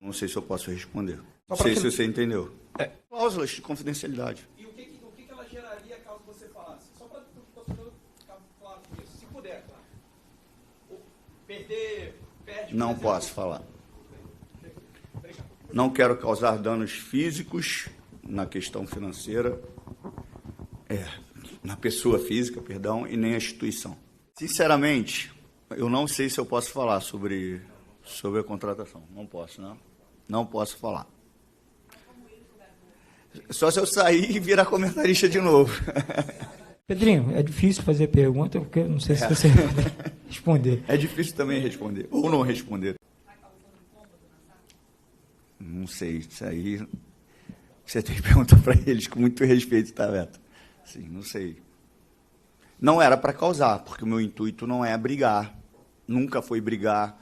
Não sei se eu posso responder. Não sei se você entendeu. Cláusulas de confidencialidade. E o que ela geraria caso você falasse? Só para o torcedor ficar claro com isso. Se puder, claro. Perde... Não posso falar. Não quero causar danos físicos na questão financeira, na pessoa física, perdão, e nem a instituição. Sinceramente, eu não sei se eu posso falar sobre a contratação. Não posso, né? Não posso falar. Só se eu sair e virar comentarista de novo. Pedrinho, é difícil fazer pergunta, porque eu não sei se você vai responder. É difícil também responder, ou não responder. Não sei, isso aí você tem que perguntar para eles com muito respeito, tá, Beto? Sim, não sei. Não era para causar, porque o meu intuito não é brigar. Nunca foi brigar.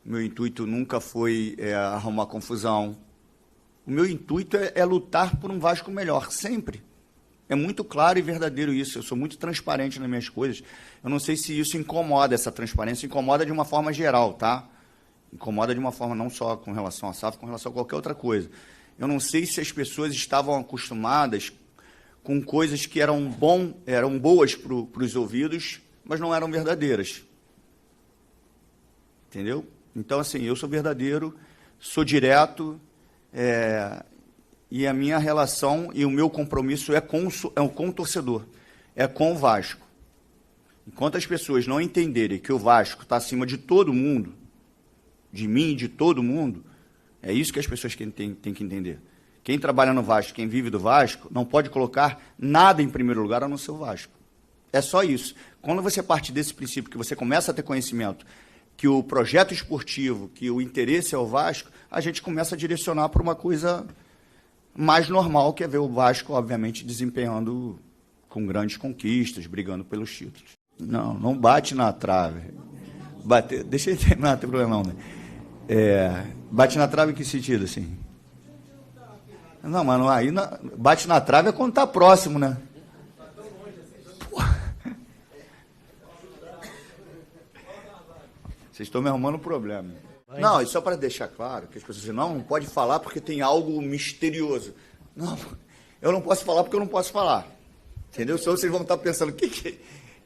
Meu intuito nunca foi arrumar confusão. O meu intuito é lutar por um Vasco melhor, sempre. É muito claro e verdadeiro isso. Eu sou muito transparente nas minhas coisas. Eu não sei se isso incomoda, essa transparência incomoda de uma forma geral, tá? Incomoda de uma forma não só com relação à SAF, com relação a qualquer outra coisa. Eu não sei se as pessoas estavam acostumadas com coisas que eram boas para os ouvidos, mas não eram verdadeiras. Entendeu? Então, assim, eu sou verdadeiro, sou direto, e a minha relação e o meu compromisso é com o torcedor, é com o Vasco. Enquanto as pessoas não entenderem que o Vasco está acima de todo mundo, de mim e de todo mundo, é isso que as pessoas têm que entender. Quem trabalha no Vasco, quem vive do Vasco, não pode colocar nada em primeiro lugar a não ser o Vasco. É só isso. Quando você parte desse princípio, que você começa a ter conhecimento que o projeto esportivo, que o interesse é o Vasco, a gente começa a direcionar para uma coisa mais normal, que é ver o Vasco, obviamente, desempenhando com grandes conquistas, brigando pelos títulos. Não bate na trave. Deixa ele terminar, não tem problema não. Né? Bate na trave em que sentido, assim? Não, mano, aí bate na trave é quando está próximo, né? Vocês estão me arrumando um problema. Não, e só para deixar claro, que as pessoas dizem, não pode falar porque tem algo misterioso. Não, eu não posso falar porque eu não posso falar. Entendeu? Senão vocês vão estar pensando, o que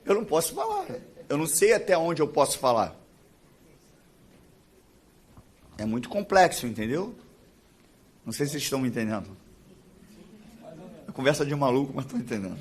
eu não posso falar. Eu não sei até onde eu posso falar. É muito complexo, entendeu? Não sei se vocês estão me entendendo. É conversa de maluco, mas estou entendendo.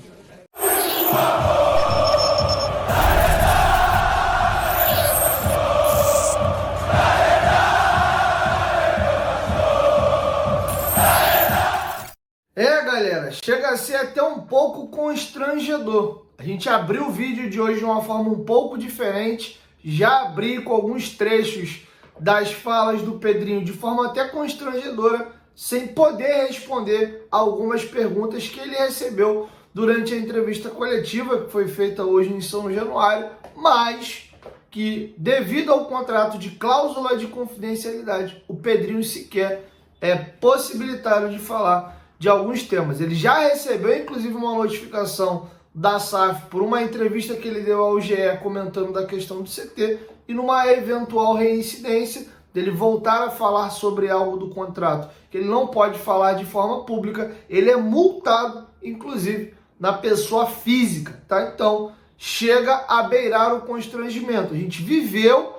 Galera, chega a ser até um pouco constrangedor. A gente abriu o vídeo de hoje de uma forma um pouco diferente, já abri com alguns trechos das falas do Pedrinho de forma até constrangedora, sem poder responder algumas perguntas que ele recebeu durante a entrevista coletiva que foi feita hoje em São Januário, mas que, devido ao contrato de cláusula de confidencialidade, o Pedrinho sequer é possibilitado de falar de alguns temas. Ele já recebeu, inclusive, uma notificação da SAF por uma entrevista que ele deu ao GE comentando da questão do CT, e numa eventual reincidência dele voltar a falar sobre algo do contrato que ele não pode falar de forma pública, ele é multado, inclusive, na pessoa física, tá? Então, chega a beirar o constrangimento. A gente viveu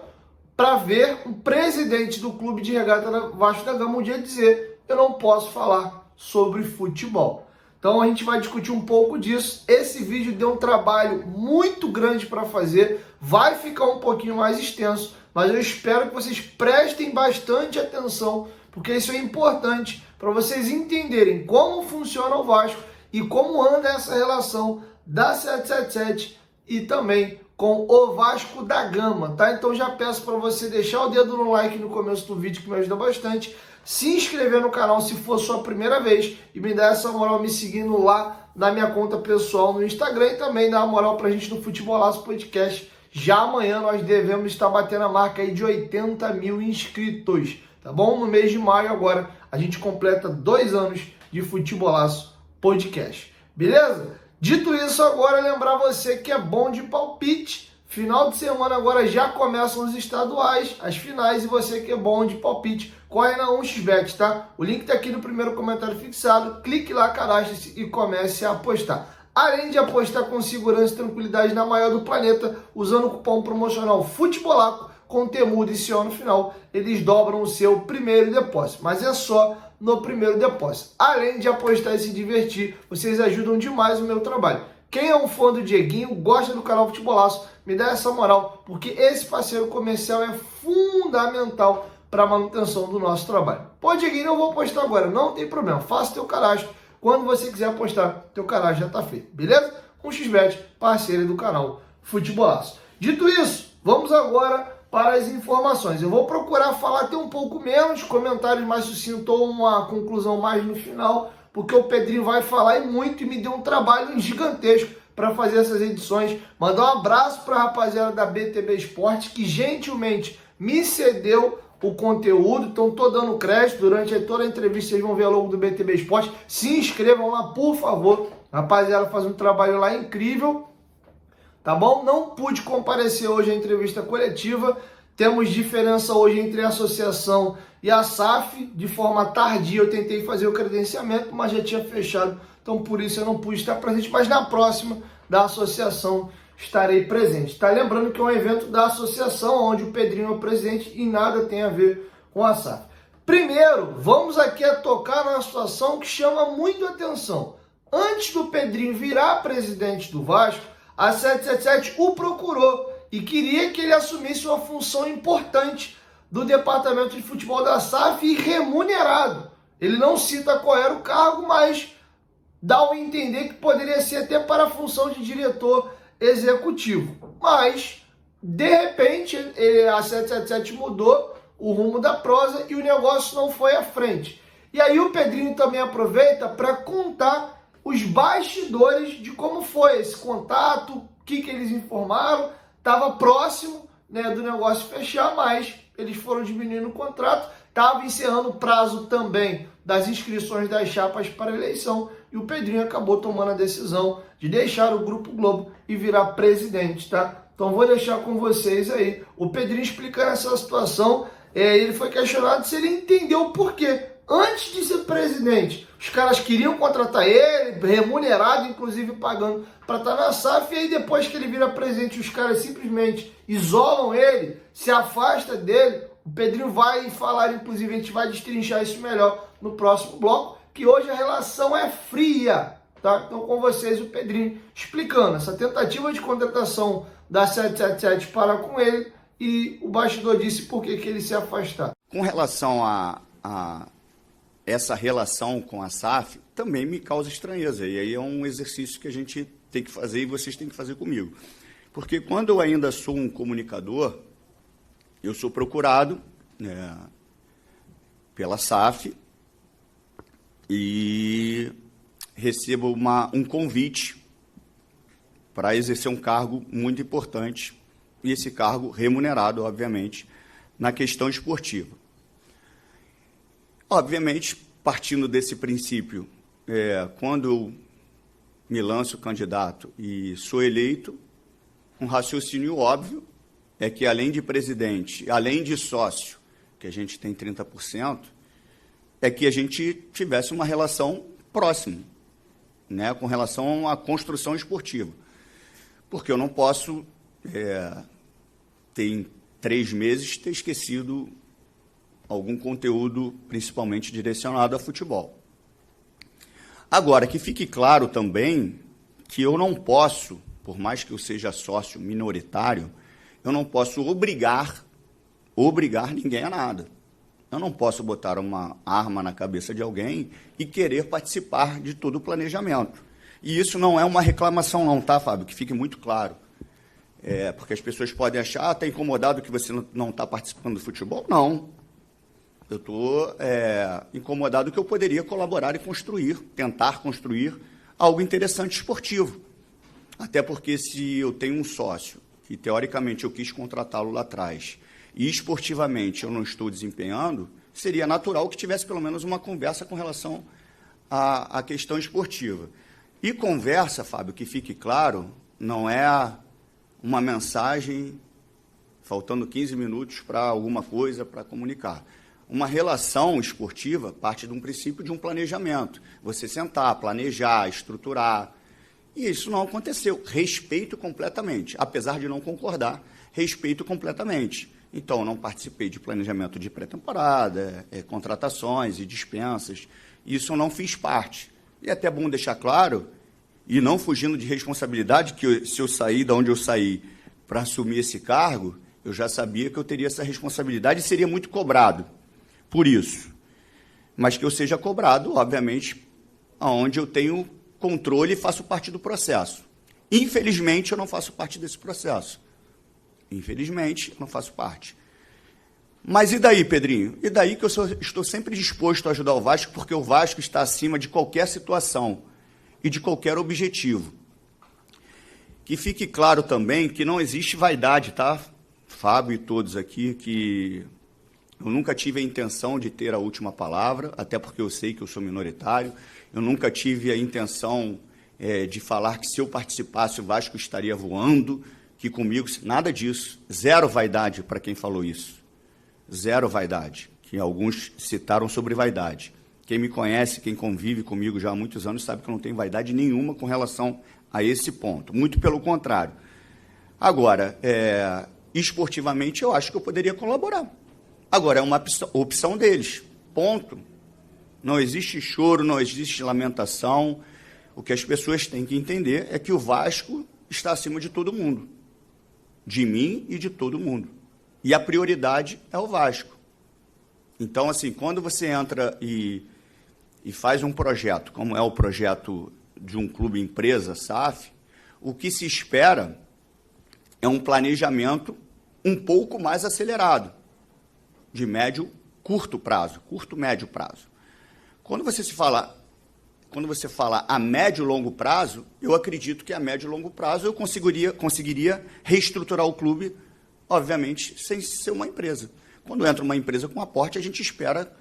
para ver um presidente do clube de regata Vasco da Gama um dia dizer: eu não posso falar sobre futebol. Então a gente vai discutir um pouco disso. Esse vídeo deu um trabalho muito grande para fazer, vai ficar um pouquinho mais extenso, mas eu espero que vocês prestem bastante atenção, porque isso é importante para vocês entenderem como funciona o Vasco e como anda essa relação da 777 e também com o Vasco da Gama, tá? Então já peço para você deixar o dedo no like no começo do vídeo, que me ajuda bastante, se inscrever no canal se for sua primeira vez e me dar essa moral me seguindo lá na minha conta pessoal no Instagram, e também dar uma moral pra gente no Futebolaço Podcast. Já amanhã nós devemos estar batendo a marca aí de 80 mil inscritos, tá bom? No mês de maio agora a gente completa 2 anos de Futebolaço Podcast, beleza? Dito isso, agora lembrar você que é bom de palpite, Final de semana agora já começam os estaduais, as finais, e você que é bom de palpite, corre na 1xBet, tá? O link tá aqui no primeiro comentário fixado, clique lá, cadastre-se e comece a apostar. Além de apostar com segurança e tranquilidade na maior do planeta, usando o cupom promocional FUTEBOLACO, com temudo e CO no final, eles dobram o seu primeiro depósito, mas é só no primeiro depósito. Além de apostar e se divertir, vocês ajudam demais o meu trabalho. Quem é um fã do Dieguinho, gosta do canal Futebolaço, me dá essa moral, porque esse parceiro comercial é fundamental para a manutenção do nosso trabalho. Pô, Dieguinho, eu vou apostar agora, não tem problema, faça teu cadastro. Quando você quiser apostar, teu cadastro já está feito, beleza? 1xBet, parceiro do canal Futebolaço. Dito isso, vamos agora para as informações. Eu vou procurar falar até um pouco menos, comentários mais sucintos ou uma conclusão mais no final, porque o Pedrinho vai falar muito e me deu um trabalho gigantesco para fazer essas edições. Mandar um abraço para a rapaziada da BTB Esporte, que gentilmente me cedeu o conteúdo, então tô dando crédito durante toda a entrevista, vocês vão ver a logo do BTB Esporte. Se inscrevam lá, por favor. A rapaziada faz um trabalho lá incrível, tá bom? Não pude comparecer hoje à entrevista coletiva. Temos diferença hoje entre a associação e a SAF. De forma tardia eu tentei fazer o credenciamento, mas já tinha fechado. Então por isso eu não pude estar presente. Mas na próxima da associação estarei presente. Tá lembrando que é um evento da associação, onde o Pedrinho é o presidente e nada tem a ver com a SAF. Primeiro, vamos aqui a tocar numa situação que chama muito atenção. Antes do Pedrinho virar presidente do Vasco, a 777 o procurou e queria que ele assumisse uma função importante do departamento de futebol da SAF e remunerado. Ele não cita qual era o cargo, mas dá a entender que poderia ser até para a função de diretor executivo. Mas, de repente, a 777 mudou o rumo da prosa e o negócio não foi à frente. E aí o Pedrinho também aproveita para contar os bastidores de como foi esse contato, o que eles informaram. Estava próximo, né, do negócio fechar, mas eles foram diminuindo o contrato. Estava encerrando o prazo também das inscrições das chapas para a eleição e o Pedrinho acabou tomando a decisão de deixar o Grupo Globo e virar presidente, tá? Então vou deixar com vocês aí o Pedrinho explicando essa situação. Ele foi questionado se ele entendeu o porquê. Antes de ser presidente, os caras queriam contratar ele, remunerado, inclusive pagando para estar na SAF, e aí depois que ele vira presidente, os caras simplesmente isolam ele, se afasta dele. O Pedrinho vai falar, inclusive a gente vai destrinchar isso melhor no próximo bloco, que hoje a relação é fria, tá? Então com vocês o Pedrinho explicando essa tentativa de contratação da 777 para com ele e o bastidor disse por que ele se afastar. Com relação a essa relação com a SAF, também me causa estranheza. E aí é um exercício que a gente tem que fazer e vocês têm que fazer comigo. Porque quando eu ainda sou um comunicador, eu sou procurado pela SAF e recebo um convite para exercer um cargo muito importante, e esse cargo remunerado, obviamente, na questão esportiva. Obviamente, partindo desse princípio, quando eu me lanço candidato e sou eleito, um raciocínio óbvio é que, além de presidente, além de sócio, que a gente tem 30%, é que a gente tivesse uma relação próxima, né, com relação à construção esportiva. Porque eu não posso, em 3 meses, ter esquecido algum conteúdo principalmente direcionado a futebol. Agora, que fique claro também que eu não posso, por mais que eu seja sócio minoritário, eu não posso obrigar ninguém a nada. Eu não posso botar uma arma na cabeça de alguém e querer participar de todo o planejamento. E isso não é uma reclamação não, tá, Fábio? Que fique muito claro. Porque as pessoas podem achar, está incomodado que você não está participando do futebol? Não. Eu estou incomodado que eu poderia colaborar e tentar construir algo interessante esportivo. Até porque se eu tenho um sócio que, teoricamente, eu quis contratá-lo lá atrás e esportivamente eu não estou desempenhando, seria natural que tivesse pelo menos uma conversa com relação à questão esportiva. E conversa, Fábio, que fique claro, não é uma mensagem, faltando 15 minutos para alguma coisa para comunicar. Uma relação esportiva parte de um princípio de um planejamento. Você sentar, planejar, estruturar. E isso não aconteceu. Respeito completamente. Apesar de não concordar, respeito completamente. Então, não participei de planejamento de pré-temporada, contratações e dispensas. Isso eu não fiz parte. E é até bom deixar claro, e não fugindo de responsabilidade, que se eu sair de onde eu saí para assumir esse cargo, eu já sabia que eu teria essa responsabilidade e seria muito cobrado por isso. Mas que eu seja cobrado, obviamente, onde eu tenho controle e faço parte do processo. Infelizmente, eu não faço parte desse processo. Infelizmente, eu não faço parte. Mas e daí, Pedrinho? E daí que eu estou sempre disposto a ajudar o Vasco, porque o Vasco está acima de qualquer situação e de qualquer objetivo. Que fique claro também que não existe vaidade, tá? Fábio e todos aqui, que eu nunca tive a intenção de ter a última palavra, até porque eu sei que eu sou minoritário. Eu nunca tive a intenção de falar que se eu participasse o Vasco estaria voando, que comigo, nada disso. Zero vaidade para quem falou isso. Zero vaidade, que alguns citaram sobre vaidade. Quem me conhece, quem convive comigo já há muitos anos, sabe que eu não tenho vaidade nenhuma com relação a esse ponto. Muito pelo contrário. Agora, esportivamente, eu acho que eu poderia colaborar. Agora, é uma opção deles. Ponto. Não existe choro, não existe lamentação. O que as pessoas têm que entender é que o Vasco está acima de todo mundo. De mim e de todo mundo. E a prioridade é o Vasco. Então, assim, quando você entra e faz um projeto, como é o projeto de um clube empresa, SAF, o que se espera é um planejamento um pouco mais acelerado, de médio, curto prazo, curto, médio prazo. Quando você fala a médio e longo prazo, eu acredito que a médio e longo prazo eu conseguiria reestruturar o clube, obviamente, sem ser uma empresa. Quando entra uma empresa com aporte, a gente espera,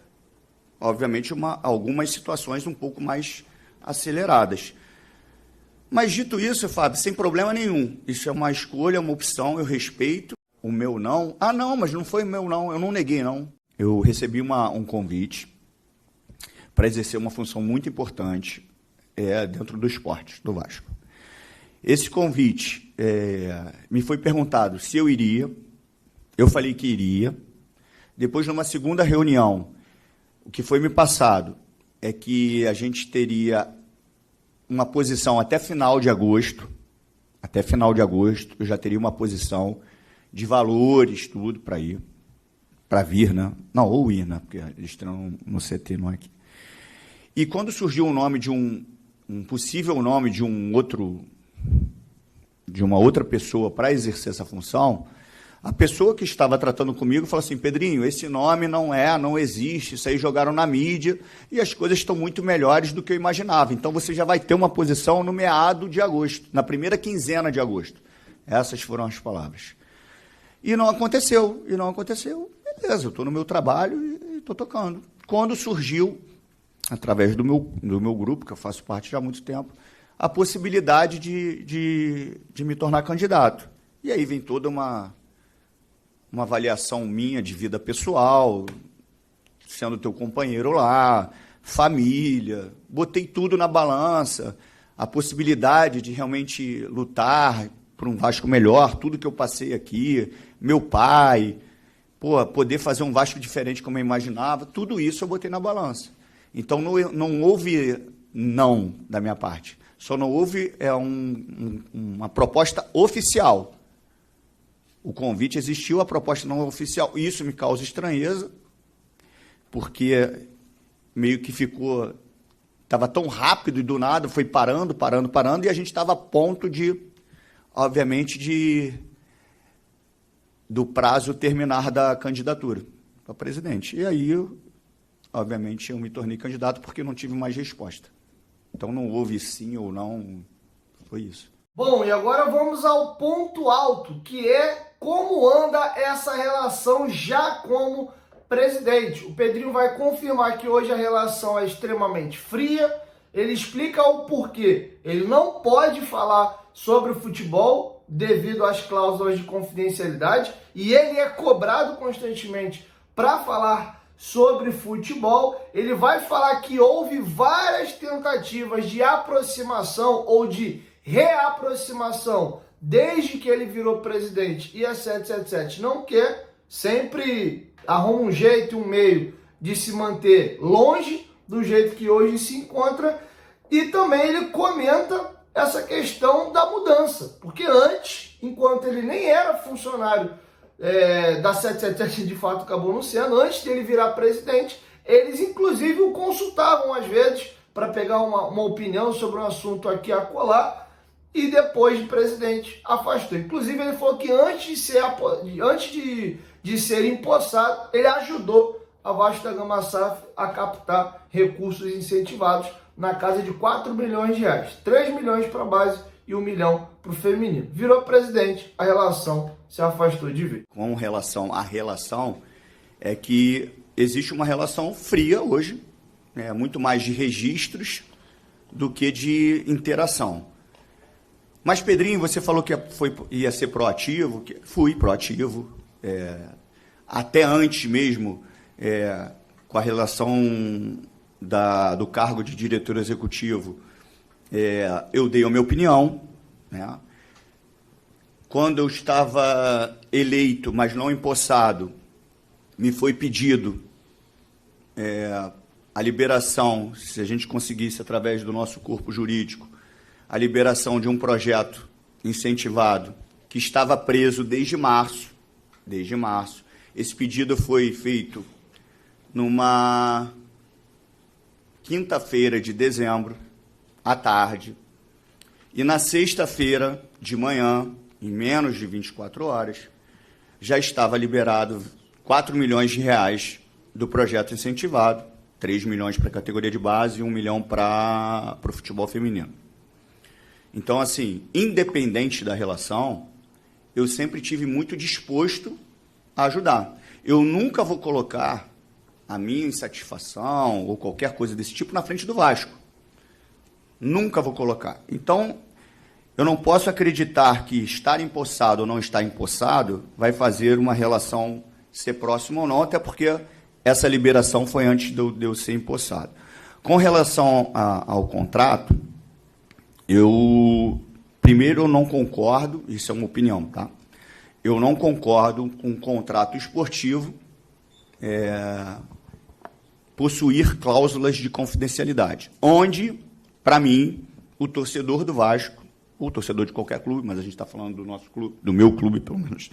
obviamente, algumas situações um pouco mais aceleradas. Mas, dito isso, Fábio, sem problema nenhum. Isso é uma escolha, uma opção, eu respeito. O meu não... Ah, não, mas não foi o meu não, eu não neguei, não. Eu recebi um convite para exercer uma função muito importante dentro do esporte, do Vasco. Esse convite me foi perguntado se eu iria, eu falei que iria. Depois, numa segunda reunião, o que foi me passado é que a gente teria uma posição até final de agosto, eu já teria uma posição de valores, tudo para ir, para vir, né? Não, ou ir, né? Porque eles estão no CT, não é aqui. E quando surgiu o nome de um possível nome de uma outra pessoa para exercer essa função, a pessoa que estava tratando comigo falou assim: Pedrinho, esse nome não existe, isso aí jogaram na mídia e as coisas estão muito melhores do que eu imaginava. Então você já vai ter uma posição no meado de agosto, na primeira quinzena de agosto. Essas foram as palavras. E não aconteceu. Beleza, eu estou no meu trabalho e estou tocando. Quando surgiu, através do meu grupo, que eu faço parte já há muito tempo, a possibilidade de me tornar candidato. E aí vem toda uma avaliação minha de vida pessoal, sendo teu companheiro lá, família, botei tudo na balança, a possibilidade de realmente lutar por um Vasco melhor, tudo que eu passei aqui, meu pai, poder fazer um Vasco diferente como eu imaginava, tudo isso eu botei na balança. Então, não houve não da minha parte. Só não houve uma proposta oficial. O convite existiu, a proposta não oficial. Isso me causa estranheza, porque meio que estava tão rápido e do nada, foi parando, e a gente estava a ponto obviamente, do prazo terminar da candidatura para presidente. E aí, obviamente, eu me tornei candidato porque não tive mais resposta. Então, não houve sim ou não, foi isso. Bom, e agora vamos ao ponto alto, que é como anda essa relação já como presidente. O Pedrinho vai confirmar que hoje a relação é extremamente fria, ele explica o porquê. Ele não pode falar sobre o futebol, devido às cláusulas de confidencialidade, e ele é cobrado constantemente para falar sobre futebol. Ele vai falar que houve várias tentativas de aproximação ou de reaproximação desde que ele virou presidente, e a 777 não quer, sempre arruma um jeito, um meio de se manter longe do jeito que hoje se encontra. E também ele comenta essa questão da mudança, porque antes, enquanto ele nem era funcionário da 777, de fato acabou não sendo, antes dele virar presidente, eles inclusive o consultavam às vezes para pegar uma opinião sobre um assunto aqui a colar, e depois de presidente afastou. Inclusive ele falou que antes de ser empossado, ele ajudou a Vasco da Gama SAF a captar recursos incentivados na casa de 4 milhões de reais. 3 milhões para a base e 1 milhão para o feminino. Virou presidente, a relação se afastou de vez. Com relação à relação, é que existe uma relação fria hoje, né, muito mais de registros do que de interação. Mas, Pedrinho, você falou que ia ser proativo. Fui proativo, até antes mesmo, com a relação do cargo de diretor executivo, eu dei a minha opinião, né? Quando eu estava eleito, mas não empossado, me foi pedido a liberação, se a gente conseguisse, através do nosso corpo jurídico, a liberação de um projeto incentivado que estava preso desde março. Esse pedido foi feito numa quinta-feira de dezembro, à tarde, e na sexta-feira de manhã, em menos de 24 horas, já estava liberado 4 milhões de reais do projeto incentivado, 3 milhões para a categoria de base e 1 milhão para o futebol feminino. Então, assim, independente da relação, eu sempre tive muito disposto a ajudar. Eu nunca vou colocar a minha insatisfação ou qualquer coisa desse tipo na frente do Vasco. Nunca vou colocar. Então, eu não posso acreditar que estar empossado ou não estar empossado vai fazer uma relação ser próxima ou não, até porque essa liberação foi antes de eu ser empossado. Com relação ao contrato, primeiro, eu não concordo, isso é uma opinião, tá? Eu não concordo com um contrato esportivo possuir cláusulas de confidencialidade, onde, para mim, o torcedor do Vasco, ou torcedor de qualquer clube, mas a gente está falando do nosso clube, do meu clube, pelo menos,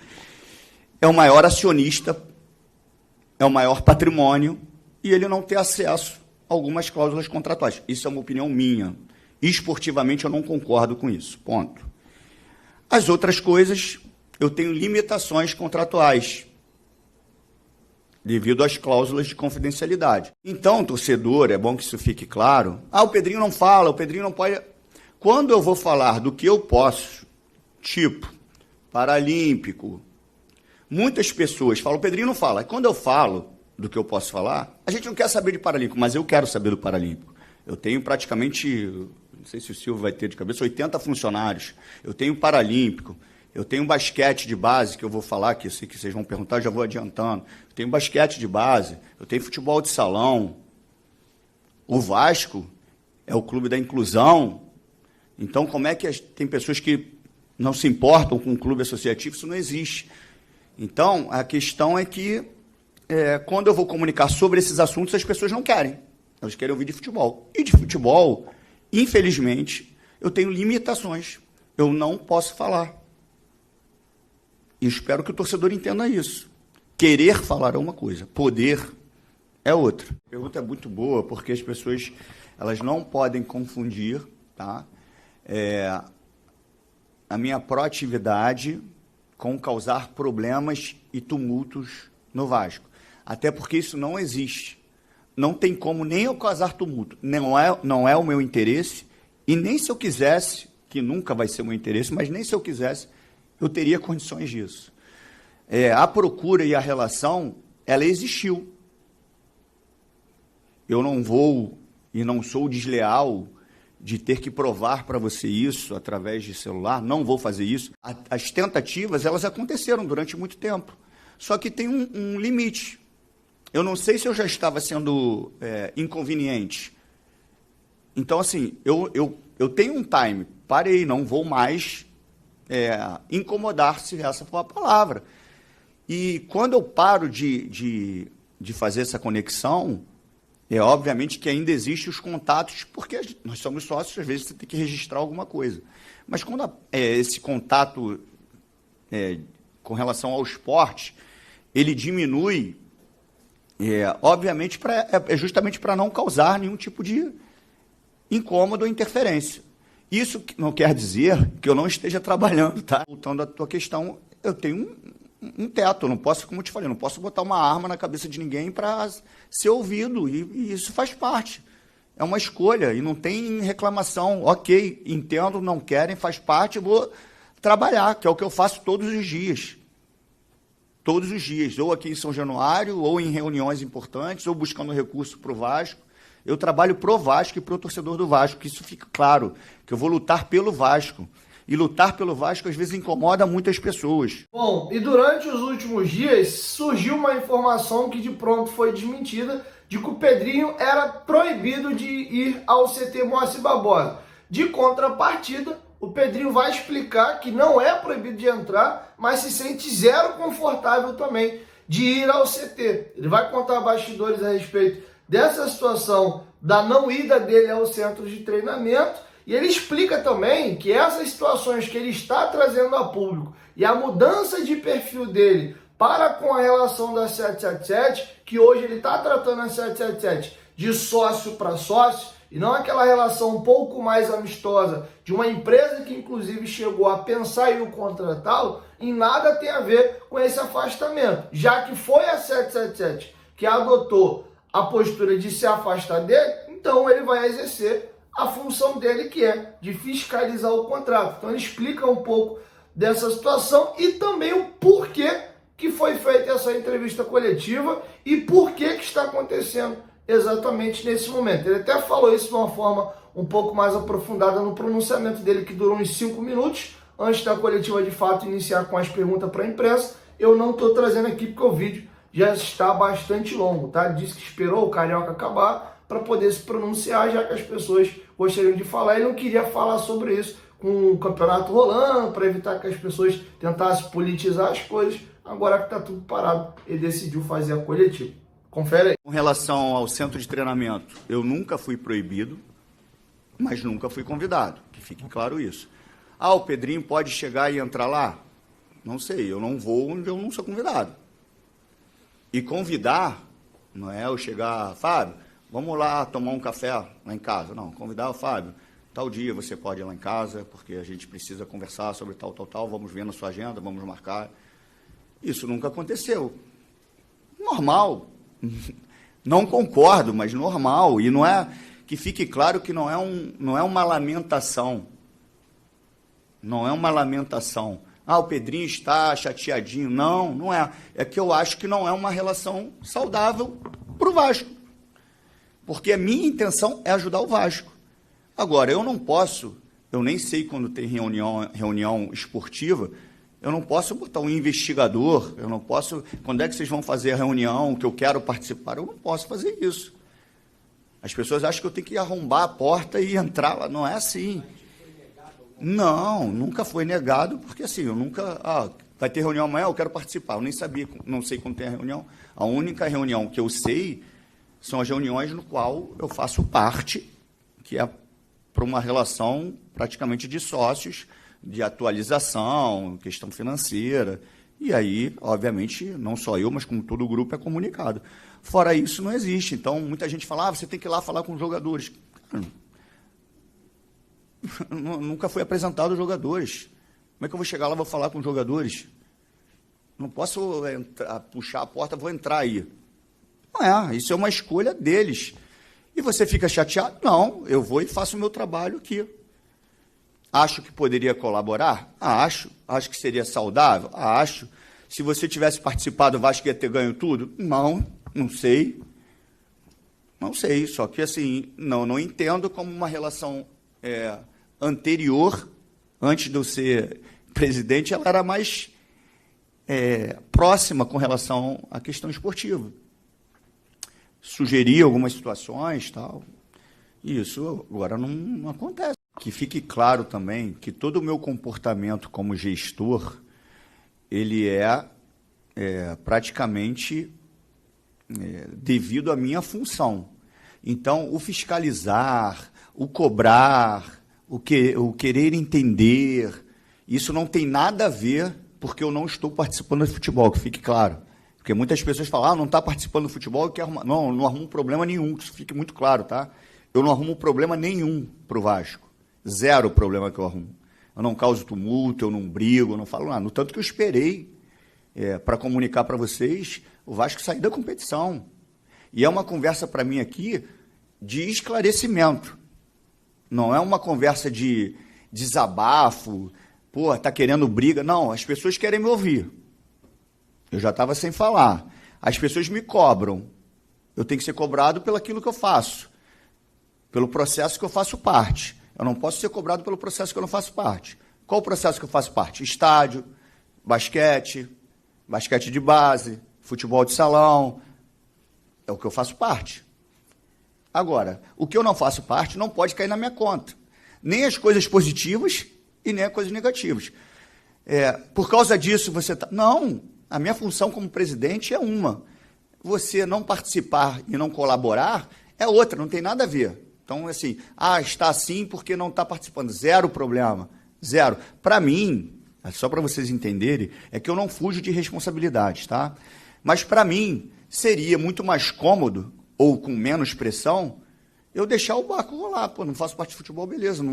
é o maior acionista, é o maior patrimônio, e ele não ter acesso a algumas cláusulas contratuais. Isso é uma opinião minha. Esportivamente, eu não concordo com isso. Ponto. As outras coisas, eu tenho limitações contratuais, devido às cláusulas de confidencialidade. Então, torcedor, é bom que isso fique claro. O Pedrinho não fala, o Pedrinho não pode... Quando eu vou falar do que eu posso, tipo, paralímpico, muitas pessoas falam, o Pedrinho não fala. Quando eu falo do que eu posso falar, a gente não quer saber de paralímpico, mas eu quero saber do paralímpico. Eu tenho praticamente, não sei se o Silvio vai ter de cabeça, 80 funcionários. Eu tenho paralímpico, eu tenho basquete de base, que eu vou falar, que eu sei que vocês vão perguntar, já vou adiantando. Eu tenho basquete de base, eu tenho futebol de salão. O Vasco é o clube da inclusão. Então, como é que tem pessoas que não se importam com um clube associativo? Isso não existe. Então, a questão é que, quando eu vou comunicar sobre esses assuntos, as pessoas não querem. Elas querem ouvir de futebol. E de futebol, infelizmente, eu tenho limitações. Eu não posso falar. E espero que o torcedor entenda isso. Querer falar é uma coisa, poder é outra. A pergunta é muito boa, porque as pessoas elas não podem confundir, tá? A minha proatividade com causar problemas e tumultos no Vasco. Até porque isso não existe. Não tem como nem eu causar tumulto. Não é o meu interesse, e nem se eu quisesse, que nunca vai ser o meu interesse, mas nem se eu quisesse, eu teria condições disso. A procura e a relação, ela existiu. Eu não vou e não sou desleal de ter que provar para você isso através de celular, não vou fazer isso. As tentativas, elas aconteceram durante muito tempo. Só que tem um limite. Eu não sei se eu já estava sendo inconveniente. Então, assim, eu tenho um time. Parei, não vou mais incomodar, se essa for a palavra. E quando eu paro de fazer essa conexão, obviamente que ainda existem os contatos, porque nós somos sócios, às vezes você tem que registrar alguma coisa. Mas quando esse contato com relação ao esporte, ele diminui, obviamente, justamente para não causar nenhum tipo de incômodo ou interferência. Isso não quer dizer que eu não esteja trabalhando, tá? Voltando à tua questão, eu tenho um teto, eu não posso, como eu te falei, não posso botar uma arma na cabeça de ninguém para ser ouvido, e isso faz parte. É uma escolha, e não tem reclamação. Ok, entendo, não querem, faz parte, eu vou trabalhar, que é o que eu faço todos os dias. Todos os dias, ou aqui em São Januário, ou em reuniões importantes, ou buscando recurso para o Vasco. Eu trabalho pro Vasco e pro torcedor do Vasco, que isso fica claro, que eu vou lutar pelo Vasco. E lutar pelo Vasco, às vezes, incomoda muitas pessoas. Bom, e durante os últimos dias, surgiu uma informação que de pronto foi desmentida, de que o Pedrinho era proibido de ir ao CT Moacir Barbosa. De contrapartida, o Pedrinho vai explicar que não é proibido de entrar, mas se sente zero confortável também de ir ao CT. Ele vai contar bastidores a respeito dessa situação da não ida dele ao centro de treinamento. E ele explica também que essas situações que ele está trazendo a público e a mudança de perfil dele para com a relação da 777, que hoje ele está tratando a 777 de sócio para sócio, e não aquela relação um pouco mais amistosa de uma empresa que inclusive chegou a pensar em o contratá-lo, em nada tem a ver com esse afastamento, já que foi a 777 que adotou a postura de se afastar dele, então ele vai exercer a função dele, que é de fiscalizar o contrato. Então ele explica um pouco dessa situação e também o porquê que foi feita essa entrevista coletiva e por que está acontecendo exatamente nesse momento. Ele até falou isso de uma forma um pouco mais aprofundada no pronunciamento dele, que durou uns 5 minutos, antes da coletiva de fato iniciar com as perguntas para a imprensa. Eu não estou trazendo aqui porque o vídeo já está bastante longo, tá? Ele disse que esperou o Carioca acabar para poder se pronunciar, já que as pessoas gostariam de falar. Ele não queria falar sobre isso com o campeonato rolando, para evitar que as pessoas tentassem politizar as coisas. Agora que está tudo parado, ele decidiu fazer a coletiva. Confere aí. Com relação ao centro de treinamento, eu nunca fui proibido, mas nunca fui convidado, que fique claro isso. O Pedrinho pode chegar e entrar lá? Não sei, eu não vou onde eu não sou convidado. E convidar, não é eu chegar, Fábio, vamos lá tomar um café lá em casa. Não, convidar o Fábio, tal dia você pode ir lá em casa, porque a gente precisa conversar sobre tal, vamos ver na sua agenda, vamos marcar. Isso nunca aconteceu. Normal. Não concordo, mas normal. E não é, que fique claro que não é uma lamentação. Não é uma lamentação. O Pedrinho está chateadinho. Não, não é. É que eu acho que não é uma relação saudável para o Vasco. Porque a minha intenção é ajudar o Vasco. Agora, eu não posso, eu nem sei quando tem reunião esportiva, eu não posso botar um investigador, eu não posso, quando é que vocês vão fazer a reunião, que eu quero participar, eu não posso fazer isso. As pessoas acham que eu tenho que arrombar a porta e entrar lá, não é assim. Não, nunca foi negado, porque assim, eu nunca, vai ter reunião amanhã, eu quero participar, eu nem sabia, não sei quando tem a reunião. A única reunião que eu sei são as reuniões no qual eu faço parte, que é para uma relação praticamente de sócios, de atualização, questão financeira. E aí, obviamente, não só eu, mas como todo o grupo é comunicado. Fora isso, não existe. Então, muita gente fala, você tem que ir lá falar com os jogadores. Nunca foi apresentado os jogadores. Como é que eu vou chegar lá e vou falar com os jogadores? Não posso puxar a porta, vou entrar aí. Não é, isso é uma escolha deles. E você fica chateado? Não, eu vou e faço o meu trabalho aqui. Acho que poderia colaborar? Acho. Acho que seria saudável? Acho. Se você tivesse participado, o Vasco ia ter ganho tudo? Não sei. Não sei, só que assim, não entendo como uma relação anterior, antes de eu ser presidente, ela era mais próxima com relação à questão esportiva. Sugeria algumas situações, tal. E isso agora não acontece. Que fique claro também que todo o meu comportamento como gestor, ele praticamente devido à minha função. Então, o fiscalizar, o cobrar, o querer entender, isso não tem nada a ver porque eu não estou participando do futebol, que fique claro. Porque muitas pessoas falam, não está participando do futebol, quer arrumar. Não arrumo problema nenhum, que isso fique muito claro, tá? Eu não arrumo problema nenhum para o Vasco. Zero problema que eu arrumo. Eu não causo tumulto, eu não brigo, eu não falo nada. No tanto que eu esperei para comunicar para vocês o Vasco sair da competição. E é uma conversa para mim aqui de esclarecimento. Não é uma conversa de desabafo, pô, tá querendo briga. Não, as pessoas querem me ouvir. Eu já estava sem falar. As pessoas me cobram. Eu tenho que ser cobrado pelo aquilo que eu faço, pelo processo que eu faço parte. Eu não posso ser cobrado pelo processo que eu não faço parte. Qual o processo que eu faço parte? Estádio, basquete de base, futebol de salão. É o que eu faço parte. Agora, o que eu não faço parte não pode cair na minha conta. Nem as coisas positivas e nem as coisas negativas. Por causa disso, você está... Não, a minha função como presidente é uma. Você não participar e não colaborar é outra, não tem nada a ver. Então, assim, está assim porque não está participando. Zero problema, zero. Para mim, só para vocês entenderem, é que eu não fujo de responsabilidades, tá? Mas, para mim, seria muito mais cômodo, ou com menos pressão, eu deixar o barco rolar. Pô, não faço parte de futebol, beleza.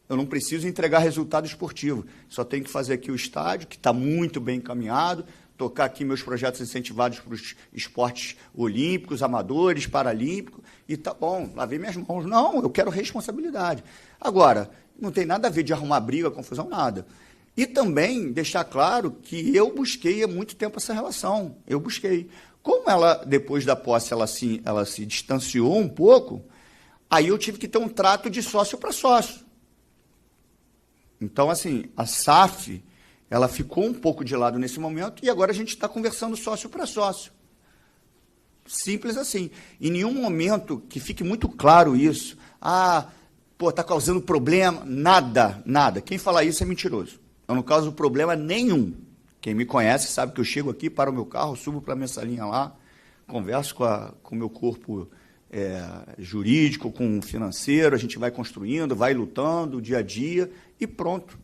Eu não preciso entregar resultado esportivo. Só tenho que fazer aqui o estádio, que está muito bem encaminhado, tocar aqui meus projetos incentivados para os esportes olímpicos, amadores, paralímpicos, e tá bom, lavei minhas mãos. Não, eu quero responsabilidade. Agora, não tem nada a ver de arrumar briga, confusão, nada. E também deixar claro que eu busquei há muito tempo essa relação. Eu busquei. Como ela, depois da posse, ela se distanciou um pouco, aí eu tive que ter um trato de sócio para sócio. Então, assim, a SAF, ela ficou um pouco de lado nesse momento e agora a gente está conversando sócio para sócio. Simples assim. Em nenhum momento, que fique muito claro isso, está causando problema, nada. Quem fala isso é mentiroso. Eu não causo problema nenhum. Quem me conhece sabe que eu chego aqui, paro o meu carro, subo para a minha salinha lá, converso com o meu corpo jurídico, com o financeiro, a gente vai construindo, vai lutando dia a dia e pronto.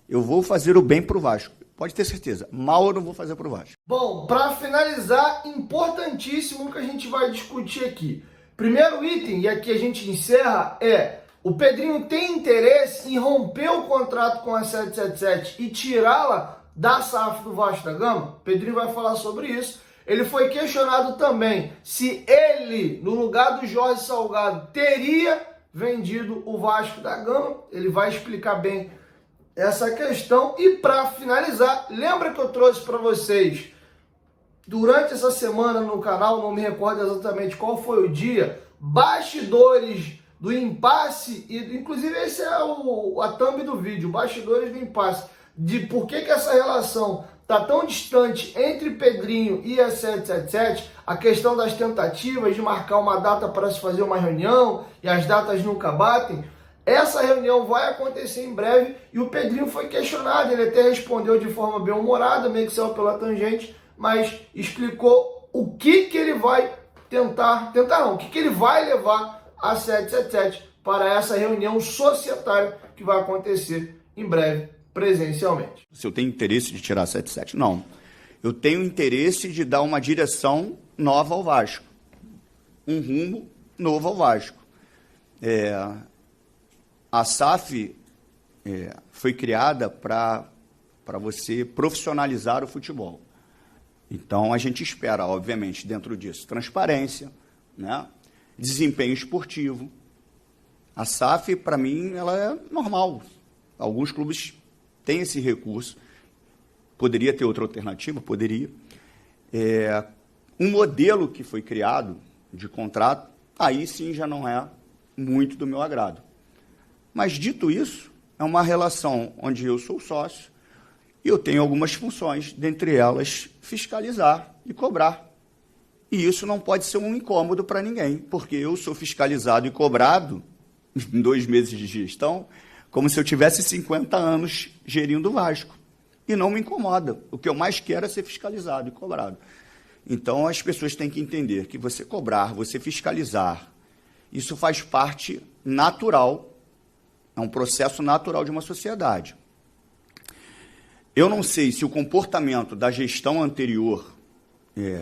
Eu vou fazer o bem para o Vasco. Pode ter certeza. Mal eu não vou fazer para o Vasco. Bom, para finalizar, importantíssimo que a gente vai discutir aqui. Primeiro item, e aqui a gente encerra, o Pedrinho tem interesse em romper o contrato com a 777 e tirá-la da SAF do Vasco da Gama? O Pedrinho vai falar sobre isso. Ele foi questionado também se ele, no lugar do Jorge Salgado, teria vendido o Vasco da Gama. Ele vai explicar bem essa questão. E para finalizar, lembra que eu trouxe para vocês durante essa semana no canal, não me recordo exatamente qual foi o dia, bastidores do impasse, e inclusive esse é a thumb do vídeo, bastidores do impasse, de por que essa relação está tão distante entre Pedrinho e a 777, a questão das tentativas de marcar uma data para se fazer uma reunião e as datas nunca batem. Essa reunião vai acontecer em breve e o Pedrinho foi questionado, ele até respondeu de forma bem-humorada, meio que saiu pela tangente, mas explicou o que ele vai o que ele vai levar a 777 para essa reunião societária que vai acontecer em breve, presencialmente. Se eu tenho interesse de tirar a 77, não. Eu tenho interesse de dar uma direção nova ao Vasco. Um rumo novo ao Vasco. A SAF foi criada para você profissionalizar o futebol. Então, a gente espera, obviamente, dentro disso, transparência, né? Desempenho esportivo. A SAF, para mim, ela é normal. Alguns clubes têm esse recurso. Poderia ter outra alternativa? Poderia. Um modelo que foi criado de contrato, aí sim já não é muito do meu agrado. Mas, dito isso, é uma relação onde eu sou sócio e eu tenho algumas funções, dentre elas, fiscalizar e cobrar. E isso não pode ser um incômodo para ninguém, porque eu sou fiscalizado e cobrado em 2 meses de gestão, como se eu tivesse 50 anos gerindo o Vasco. E não me incomoda. O que eu mais quero é ser fiscalizado e cobrado. Então, as pessoas têm que entender que você cobrar, você fiscalizar, isso faz parte natural, é um processo natural de uma sociedade. Eu não sei se o comportamento da gestão anterior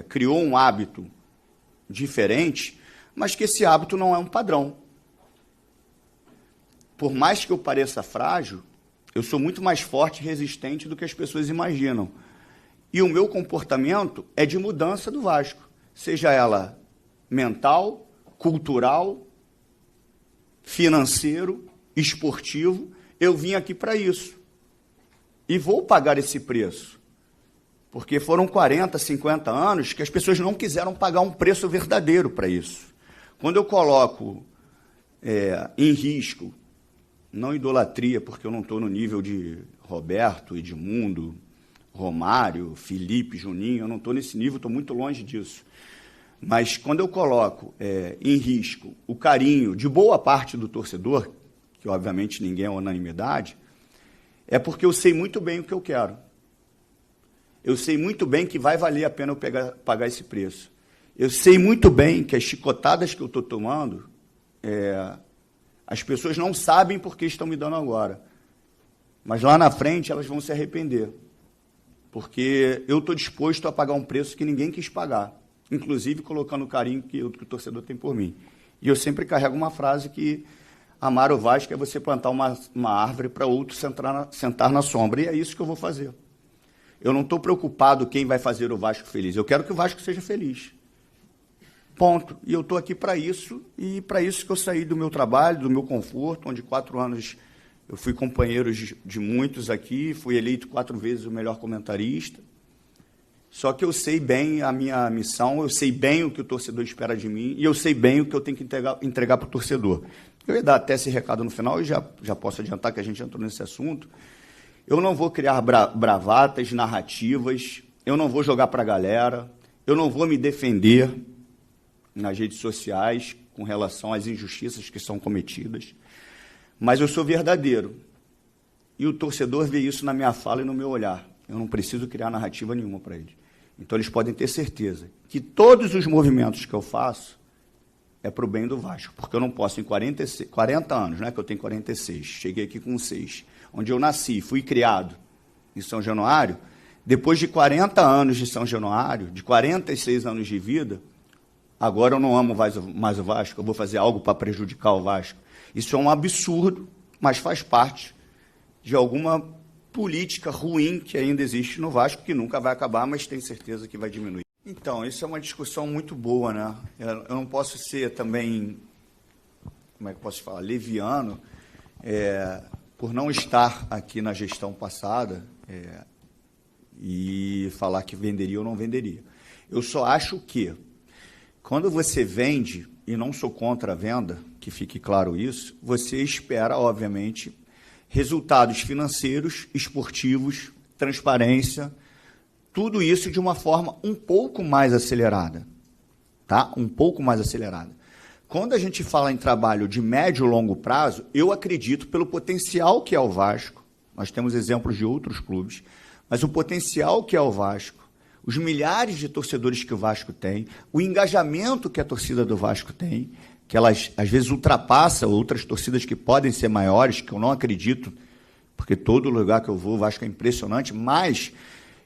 criou um hábito diferente, mas que esse hábito não é um padrão. Por mais que eu pareça frágil, eu sou muito mais forte e resistente do que as pessoas imaginam. E o meu comportamento é de mudança do Vasco, seja ela mental, cultural, financeiro, esportivo. Eu vim aqui para isso. E vou pagar esse preço. Porque foram 40, 50 anos que as pessoas não quiseram pagar um preço verdadeiro para isso. Quando eu coloco em risco, não idolatria, porque eu não estou no nível de Roberto, Edmundo, Romário, Felipe, Juninho, eu não estou nesse nível, estou muito longe disso. Mas quando eu coloco em risco o carinho de boa parte do torcedor, que obviamente ninguém é unanimidade, é porque eu sei muito bem o que eu quero. Eu sei muito bem que vai valer a pena eu pagar esse preço. Eu sei muito bem que as chicotadas que eu estou tomando, as pessoas não sabem por que estão me dando agora. Mas lá na frente elas vão se arrepender. Porque eu estou disposto a pagar um preço que ninguém quis pagar. Inclusive colocando o carinho que o torcedor tem por mim. E eu sempre carrego uma frase que amar o Vasco é você plantar uma árvore para outro sentar na sombra. E é isso que eu vou fazer. Eu não estou preocupado quem vai fazer o Vasco feliz. Eu quero que o Vasco seja feliz. Ponto. E eu estou aqui para isso, e para isso que eu saí do meu trabalho, do meu conforto, onde 4 anos eu fui companheiro de muitos aqui, fui eleito 4 vezes o melhor comentarista. Só que eu sei bem a minha missão, eu sei bem o que o torcedor espera de mim, e eu sei bem o que eu tenho que entregar para o torcedor. Eu ia dar até esse recado no final, e já posso adiantar que a gente entrou nesse assunto. Eu não vou criar bravatas, narrativas, eu não vou jogar para a galera, eu não vou me defender nas redes sociais com relação às injustiças que são cometidas, mas eu sou verdadeiro. E o torcedor vê isso na minha fala e no meu olhar. Eu não preciso criar narrativa nenhuma para eles. Então, eles podem ter certeza que todos os movimentos que eu faço é para o bem do Vasco, porque eu não posso, em 40 anos, né, que eu tenho 46, cheguei aqui com 6, onde eu nasci, fui criado em São Januário, depois de 40 anos de São Januário, de 46 anos de vida, agora eu não amo mais o Vasco, eu vou fazer algo para prejudicar o Vasco. Isso é um absurdo, mas faz parte de alguma política ruim que ainda existe no Vasco, que nunca vai acabar, mas tenho certeza que vai diminuir. Então, isso é uma discussão muito boa, né? Eu não posso ser também, como é que eu posso falar, leviano, por não estar aqui na gestão passada e falar que venderia ou não venderia. Eu só acho que, quando você vende, e não sou contra a venda, que fique claro isso, você espera, obviamente, resultados financeiros, esportivos, transparência, tudo isso de uma forma um pouco mais acelerada, tá? Um pouco mais acelerada. Quando a gente fala em trabalho de médio e longo prazo, eu acredito pelo potencial que é o Vasco, nós temos exemplos de outros clubes, mas o potencial que é o Vasco, os milhares de torcedores que o Vasco tem, o engajamento que a torcida do Vasco tem, que elas às vezes ultrapassa outras torcidas que podem ser maiores, que eu não acredito, porque todo lugar que eu vou, o Vasco é impressionante, mas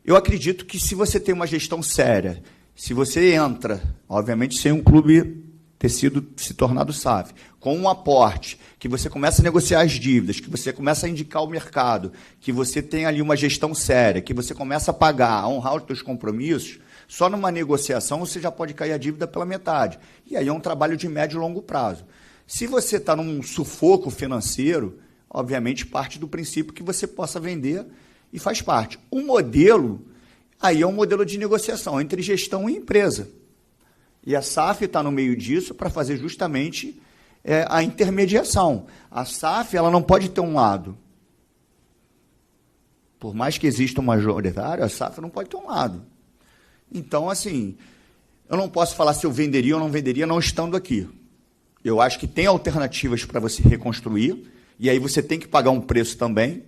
eu acredito que se você tem uma gestão séria, se você entra, obviamente sem um clube se tornado SAF, com um aporte, que você começa a negociar as dívidas, que você começa a indicar o mercado, que você tem ali uma gestão séria, que você começa a pagar, a honrar os seus compromissos, só numa negociação você já pode cair a dívida pela metade. E aí é um trabalho de médio e longo prazo. Se você está num sufoco financeiro, obviamente parte do princípio que você possa vender e faz parte. O modelo, aí é um modelo de negociação entre gestão e empresa. E a SAF está no meio disso para fazer justamente a intermediação. A SAF ela não pode ter um lado. Por mais que exista uma majoritária, a SAF não pode ter um lado. Então, assim, eu não posso falar se eu venderia ou não venderia não estando aqui. Eu acho que tem alternativas para você reconstruir, e aí você tem que pagar um preço também,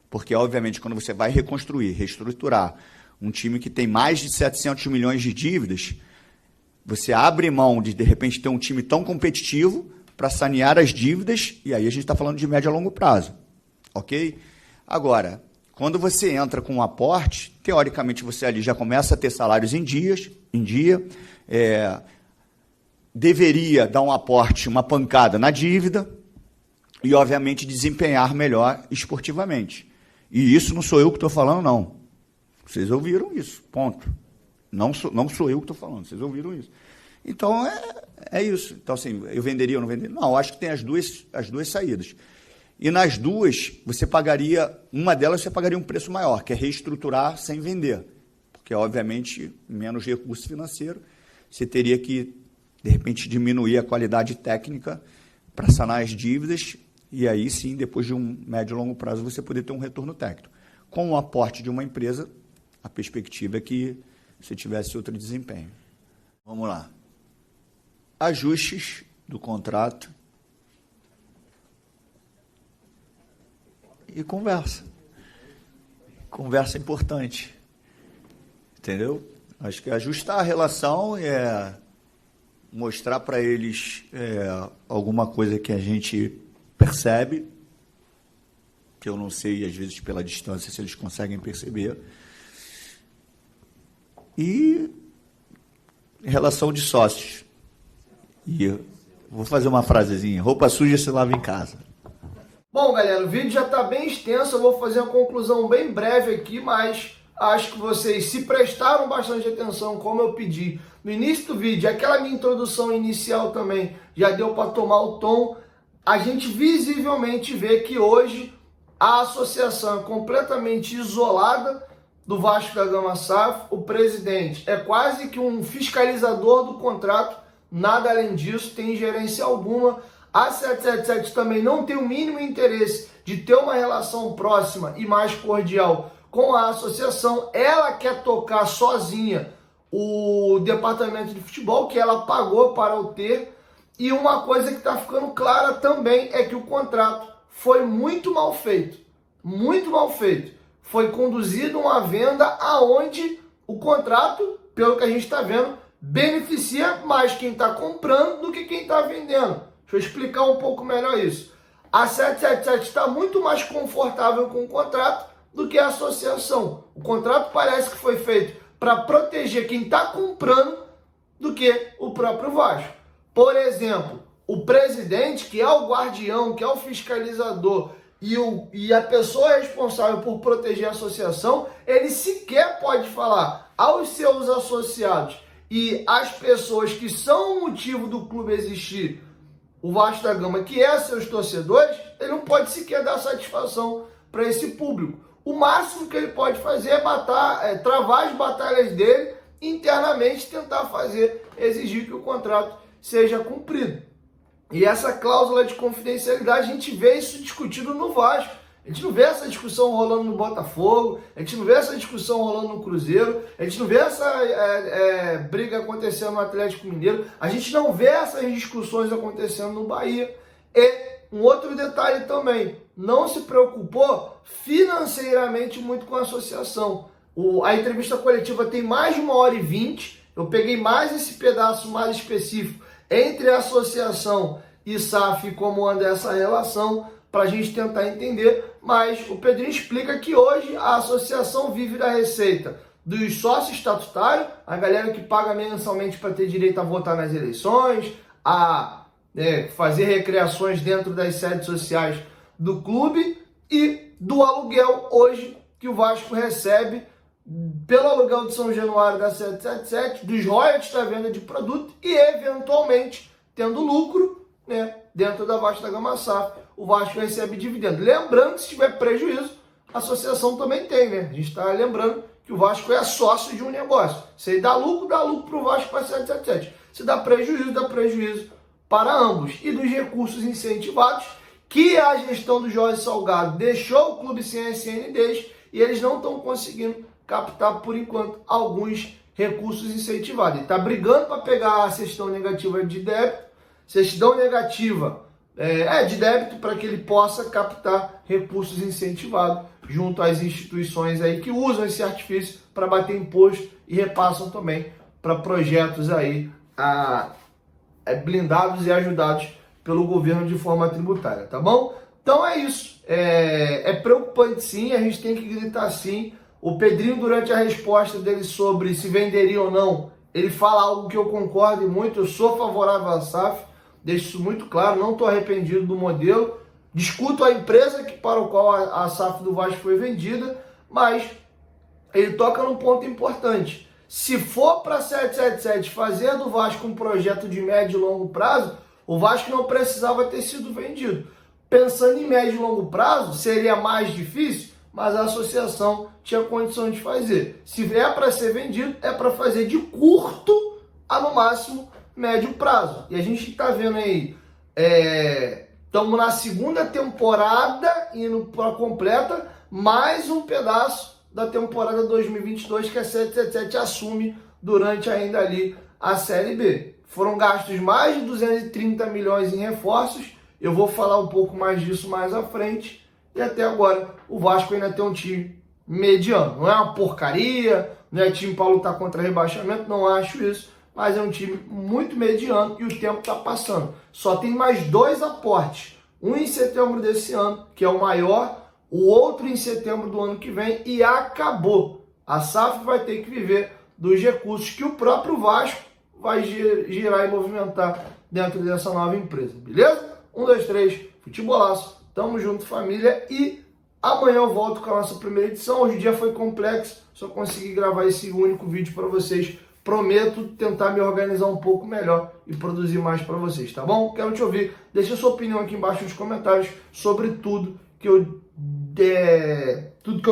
porque, obviamente, quando você vai reconstruir, reestruturar um time que tem mais de 700 milhões de dívidas, você abre mão de repente, ter um time tão competitivo para sanear as dívidas, e aí a gente está falando de médio a longo prazo. Ok? Agora, quando você entra com um aporte, teoricamente você ali já começa a ter salários em dia, deveria dar um aporte, uma pancada na dívida e, obviamente, desempenhar melhor esportivamente. E isso não sou eu que estou falando, não. Vocês ouviram isso, ponto. Não sou eu que estou falando, vocês ouviram isso. Então, é isso. Então, assim, eu venderia ou não venderia? Não, acho que tem as duas saídas. E nas duas, uma delas você pagaria um preço maior, que é reestruturar sem vender. Porque, obviamente, menos recurso financeiro, você teria que, de repente, diminuir a qualidade técnica para sanar as dívidas, e aí sim, depois de um médio e longo prazo, você poder ter um retorno técnico. Com o aporte de uma empresa, a perspectiva é que você tivesse outro desempenho. Vamos lá. Ajustes do contrato e conversa. Conversa importante. Entendeu? Acho que ajustar a relação é mostrar para eles alguma coisa que a gente percebe, que eu não sei, às vezes, pela distância, se eles conseguem perceber. E relação de sócios. E vou fazer uma frasezinha: roupa suja se lava em casa. Bom, galera, o vídeo já está bem extenso, eu vou fazer uma conclusão bem breve aqui, mas acho que vocês se prestaram bastante atenção, como eu pedi no início do vídeo. Aquela minha introdução inicial também já deu para tomar o tom. A gente visivelmente vê que hoje a associação é completamente isolada do Vasco da Gama SAF. O presidente é quase que um fiscalizador do contrato, nada além disso, tem ingerência alguma. A 777 também não tem o mínimo interesse de ter uma relação próxima e mais cordial com a associação. Ela quer tocar sozinha o departamento de futebol, que ela pagou para o ter. E uma coisa que está ficando clara também é que o contrato foi muito mal feito. Muito mal feito. Foi conduzido uma venda aonde o contrato, pelo que a gente está vendo, beneficia mais quem está comprando do que quem está vendendo. Deixa eu explicar um pouco melhor isso. A 777 está muito mais confortável com o contrato do que a associação. O contrato parece que foi feito para proteger quem está comprando do que o próprio Vasco. Por exemplo, o presidente, que é o guardião, que é o fiscalizador e a pessoa responsável por proteger a associação, ele sequer pode falar aos seus associados e às pessoas que são o motivo do clube existir, o Vasco da Gama, que é seus torcedores, ele não pode sequer dar satisfação para esse público. O máximo que ele pode fazer é travar as batalhas dele internamente, tentar exigir que o contrato seja cumprido. E essa cláusula de confidencialidade, a gente vê isso discutido no Vasco. A gente não vê essa discussão rolando no Botafogo, a gente não vê essa discussão rolando no Cruzeiro, a gente não vê essa briga acontecendo no Atlético Mineiro, a gente não vê essas discussões acontecendo no Bahia. E um outro detalhe também, não se preocupou financeiramente muito com a associação. A entrevista coletiva tem mais de 1h20, eu peguei mais esse pedaço mais específico entre a associação e SAF, como anda essa relação, para a gente tentar entender, mas o Pedrinho explica que hoje a associação vive da receita dos sócios estatutários, a galera que paga mensalmente para ter direito a votar nas eleições, a fazer recreações dentro das sedes sociais do clube, e do aluguel hoje que o Vasco recebe pelo aluguel de São Januário da 777, dos royalties da venda de produto e, eventualmente, tendo lucro, dentro da Vasco da Gama SAF, o Vasco recebe dividendo. Lembrando que, se tiver prejuízo, a associação também tem, A gente está lembrando que o Vasco é sócio de um negócio. Se ele dá lucro para o Vasco, para 777. Se dá prejuízo para ambos. E dos recursos incentivados, que a gestão do Jorge Salgado deixou o clube sem SNDs e eles não estão conseguindo captar, por enquanto, alguns recursos incentivados. Ele está brigando para pegar a certidão negativa de débito, certidão negativa de débito, para que ele possa captar recursos incentivados junto às instituições aí que usam esse artifício para bater imposto e repassam também para projetos aí blindados e ajudados pelo governo de forma tributária, tá bom? Então é isso. É preocupante sim, a gente tem que gritar sim. O Pedrinho, durante a resposta dele sobre se venderia ou não, ele fala algo que eu concordo muito. Eu sou favorável à SAF, deixo isso muito claro, não estou arrependido do modelo. Discuto a empresa para o qual a SAF do Vasco foi vendida, mas ele toca num ponto importante. Se for para 777 fazer do Vasco um projeto de médio e longo prazo, o Vasco não precisava ter sido vendido. Pensando em médio e longo prazo, seria mais difícil, mas a associação tinha condição de fazer. Se é para ser vendido, é para fazer de curto a, no máximo, médio prazo. E a gente está vendo aí, estamos na segunda temporada, indo para a completa, mais um pedaço da temporada 2022 que a 777 assume durante ainda ali a Série B. Foram gastos mais de 230 milhões em reforços, eu vou falar um pouco mais disso mais à frente, e até agora o Vasco ainda tem um time mediano. Não é uma porcaria, não é time para lutar contra rebaixamento, não acho isso, mas é um time muito mediano e o tempo está passando. Só tem mais 2 aportes, um em setembro desse ano, que é o maior, o outro em setembro do ano que vem, e acabou. A SAF vai ter que viver dos recursos que o próprio Vasco vai girar e movimentar dentro dessa nova empresa, beleza? 1, 2, 3, futebolaço, tamo junto, família, e amanhã eu volto com a nossa primeira edição. Hoje o dia foi complexo, só consegui gravar esse único vídeo para vocês. Prometo tentar me organizar um pouco melhor e produzir mais para vocês, tá bom? Quero te ouvir, deixa sua opinião aqui embaixo nos comentários sobre tudo que eu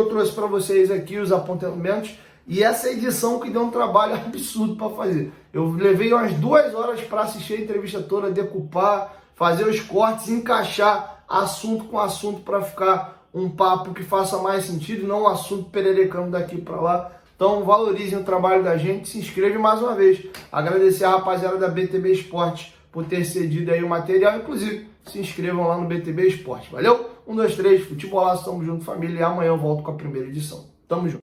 trouxe para vocês aqui, os apontamentos, e essa edição que deu um trabalho absurdo para fazer. Eu levei umas 2 horas para assistir a entrevista toda, decupar, fazer os cortes, encaixar assunto com assunto para ficar um papo que faça mais sentido, não um assunto pererecando daqui para lá. Então valorizem o trabalho da gente, se inscreve mais uma vez. Agradecer a rapaziada da BTB Esporte por ter cedido aí o material, inclusive se inscrevam lá no BTB Esporte. Valeu? 1, 2, 3, futebolaço, tamo junto, família, e amanhã eu volto com a primeira edição. Tamo junto.